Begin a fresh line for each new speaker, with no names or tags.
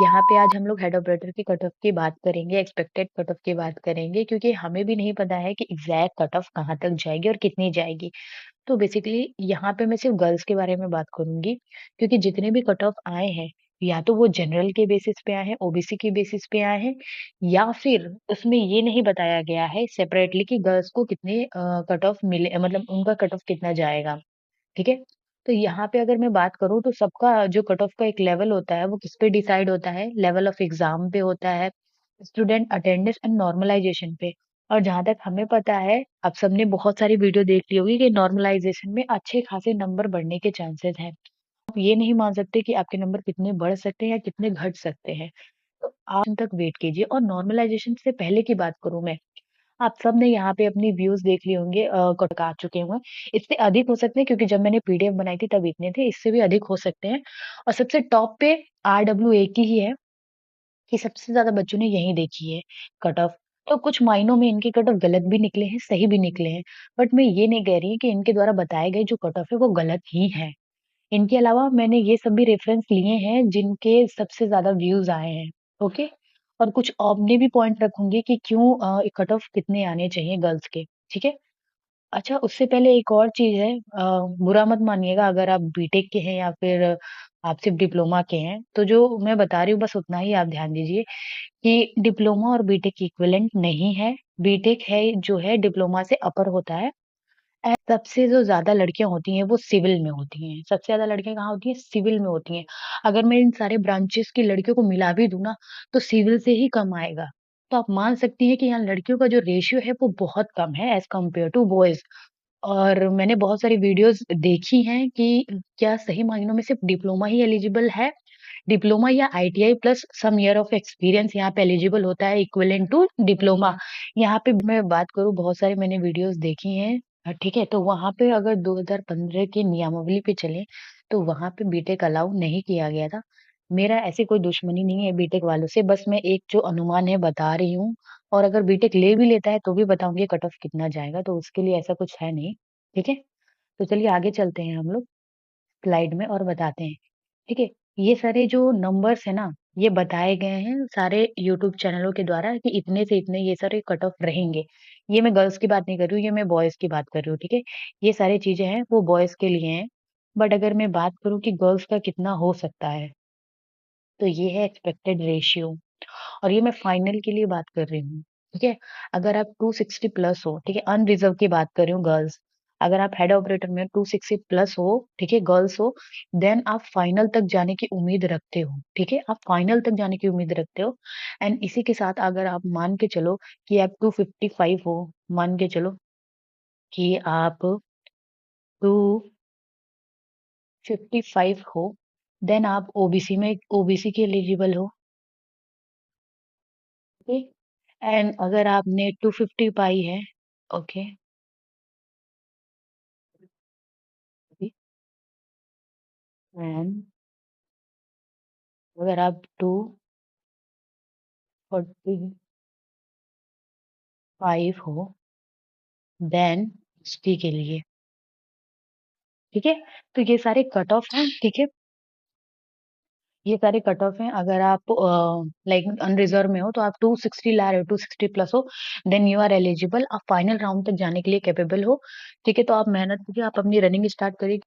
यहाँ पे आज हम लोग हेड ऑपरेटर की कट ऑफ की बात करेंगे, एक्सपेक्टेड कट ऑफ की बात करेंगे क्योंकि हमें भी नहीं पता है कि एग्जैक्ट कट ऑफ कहाँ तक जाएगी और कितनी जाएगी। तो बेसिकली यहाँ पे मैं सिर्फ गर्ल्स के बारे में बात करूंगी क्योंकि जितने भी कट ऑफ आए हैं या तो वो जनरल के बेसिस पे आए हैं, ओबीसी के बेसिस पे आए हैं, या फिर उसमें ये नहीं बताया गया है सेपरेटली कि गर्ल्स को कितने कट ऑफ मिले, मतलब उनका कट ऑफ कितना जाएगा। ठीक है। तो यहाँ पे अगर मैं बात करूँ तो सबका जो कट ऑफ का एक लेवल होता है वो किस पे डिसाइड होता है, लेवल ऑफ एग्जाम पे होता है, स्टूडेंट अटेंडेंस एंड नॉर्मलाइजेशन पे। और जहां तक हमें पता है, आप सबने बहुत सारी वीडियो देख ली होगी कि नॉर्मलाइजेशन में अच्छे खासे नंबर बढ़ने के चांसेस हैं। आप ये नहीं मान सकते कि आपके नंबर कितने बढ़ सकते हैं या कितने घट सकते हैं। तो आप उन तक वेट कीजिए। और नॉर्मलाइजेशन से पहले की बात करूं मैं, आप सब ने यहाँ पे अपनी व्यूज देख लिए होंगे, कट आ चुके हुए। इससे अधिक हो सकते हैं क्योंकि जब मैंने पीडीएफ बनाई थी तब इतने थे, इससे भी अधिक हो सकते हैं। और सबसे टॉप पे RWA की ही है कि सबसे ज्यादा बच्चों ने यही देखी है कट ऑफ। तो कुछ मायनों में इनके कट ऑफ गलत भी निकले हैं, सही भी निकले हैं। बट मैं ये नहीं कह रही कि इनके द्वारा बताए गए जो कट ऑफ है वो गलत ही है। इनके अलावा मैंने ये सब भी रेफरेंस लिए हैं जिनके सबसे ज्यादा व्यूज आए हैं। ओके। और कुछ अपने भी पॉइंट रखूंगी कि क्यों कट ऑफ कितने आने चाहिए गर्ल्स के। ठीक है। अच्छा, उससे पहले एक और चीज है, बुरा मत मानिएगा अगर आप बीटेक के हैं या फिर आप सिर्फ डिप्लोमा के हैं, तो जो मैं बता रही हूँ बस उतना ही आप ध्यान दीजिए कि डिप्लोमा और बीटेक इक्विवेलेंट नहीं है। बीटेक है जो है डिप्लोमा से अपर होता है। सबसे जो ज्यादा लड़कियां होती हैं वो सिविल में होती हैं। सबसे ज्यादा लड़कियां कहाँ होती हैं? सिविल में होती हैं। अगर मैं इन सारे ब्रांचेस की लड़कियों को मिला भी दूं ना, तो सिविल से ही कम आएगा। तो आप मान सकती हैं कि यहाँ लड़कियों का जो रेशियो है वो बहुत कम है एज कम्पेयर टू बॉयज। और मैंने बहुत सारी वीडियोस देखी हैं कि क्या सही मायनों में सिर्फ डिप्लोमा ही एलिजिबल है। डिप्लोमा या ITI plus some year of experience यहाँ पे एलिजिबल होता है, इक्विवेलेंट टू डिप्लोमा। यहाँ पे मैं बात करूँ, बहुत सारे मैंने वीडियोस देखी हैं। ठीक है। तो वहां पे अगर 2015 की नियमावली पे चले तो वहां पे बीटेक अलाउ नहीं किया गया था। मेरा ऐसी कोई दुश्मनी नहीं है बीटेक वालों से, बस मैं एक जो अनुमान है बता रही हूँ। और अगर बीटेक ले भी लेता है तो भी बताऊंगी कट ऑफ कितना जाएगा, तो उसके लिए ऐसा कुछ है नहीं। ठीक है। तो चलिए आगे चलते हैं हम लोग स्लाइड में और बताते हैं। ठीक है। ये सारे जो नंबर्स है ना, ये बताए गए हैं सारे यूट्यूब चैनलों के द्वारा कि इतने से इतने ये सारे कट ऑफ रहेंगे। ये मैं गर्ल्स की बात नहीं कर रही हूँ, ये मैं बॉयज की बात कर रही हूँ। ठीक है। ये सारी चीजें हैं वो बॉयज के लिए हैं। बट अगर मैं बात करूँ कि गर्ल्स का कितना हो सकता है, तो ये है एक्सपेक्टेड रेशियो। और ये मैं फाइनल के लिए बात कर रही हूँ। ठीक है। अगर आप 260 प्लस हो, ठीक है, अनरिजर्व की बात कर रही हूँ गर्ल्स। अगर आप हेड ऑपरेटर में 260 प्लस हो, ठीक है, गर्ल्स हो, देन आप फाइनल तक जाने की उम्मीद रखते हो। ठीक है। आप फाइनल तक जाने की उम्मीद रखते हो। एंड इसी के साथ अगर आप मान के चलो कि आप 255 हो, मान के चलो कि आप 255 हो, देन आप ओबीसी में, ओबीसी के एलिजिबल हो। एंड अगर आपने 250 पाई है, ओके, एंड अगर आप 245 हो, देन एसटी के लिए। ठीक है। तो ये सारे कट ऑफ हैं। ठीक है। ये सारे कट ऑफ हैं। अगर आप लाइक अनरिजर्व में हो तो आप 260 ला रहे हो, 260 प्लस हो, देन यू आर एलिजिबल, आप फाइनल राउंड तक जाने के लिए कैपेबल हो। ठीक है। तो आप मेहनत कीजिए, आप अपनी रनिंग स्टार्ट करिए।